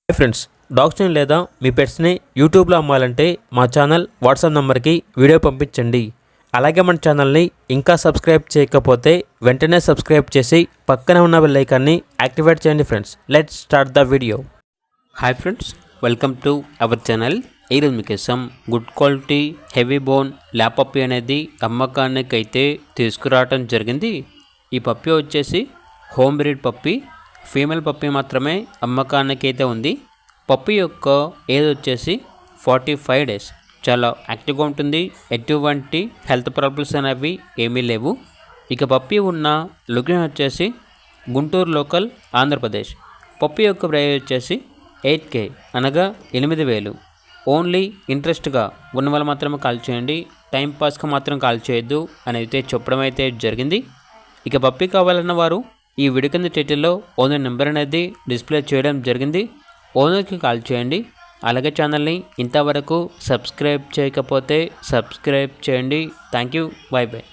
Hi friends, డాగ్స్ని లేదా మీ పెట్స్ని యూట్యూబ్లో అమ్మాలంటే మా ఛానల్ వాట్సాప్ నెంబర్కి వీడియో పంపించండి. అలాగే మన ఛానల్ని ఇంకా సబ్స్క్రైబ్ చేయకపోతే వెంటనే సబ్స్క్రైబ్ చేసి పక్కనే ఉన్న బెల్ ఐకాన్ని యాక్టివేట్ చేయండి. Friends, let's start the video. Hi friends, welcome to our channel. ఈరోజు మీకోసం good quality heavy bone lap puppy అనేది అమ్మకానికి అయితే తీసుకురావడం జరిగింది. ఈ పప్పీ వచ్చేసి home breed puppy, female puppy మాత్రమే అమ్మకానికి అయితే ఉంది. పప్పీ యొక్క ఏజ్ వచ్చేసి 45 days. చాలా యాక్టివ్గా ఉంటుంది. ఎటువంటి హెల్త్ ప్రాబ్లమ్స్ అనేవి ఏమీ లేవు. ఇక పప్పీ ఉన్న లొకేషన్ వచ్చేసి గుంటూరు లోకల్, ఆంధ్రప్రదేశ్. పప్పీ యొక్క ప్రైస్ వచ్చేసి 8K, అనగా 8,000. ఓన్లీ ఇంట్రెస్ట్గా ఉన్న వాళ్ళు మాత్రమే కాల్ చేయండి, టైంపాస్గా మాత్రం కాల్ చేయొద్దు అని అయితే చెప్పడం అయితే జరిగింది. ఇక పప్పీ కావాలన్న వారు ఈ వీడియో కింద టైటిల్లో ఓనర్ నెంబర్ అనేది డిస్ప్లే చేయడం జరిగింది. ఓనర్కి కాల్ చేయండి. అలాగే ఛానల్ని ఇంతవరకు సబ్స్క్రైబ్ చేయకపోతే సబ్స్క్రైబ్ చేయండి. Thank you, by by.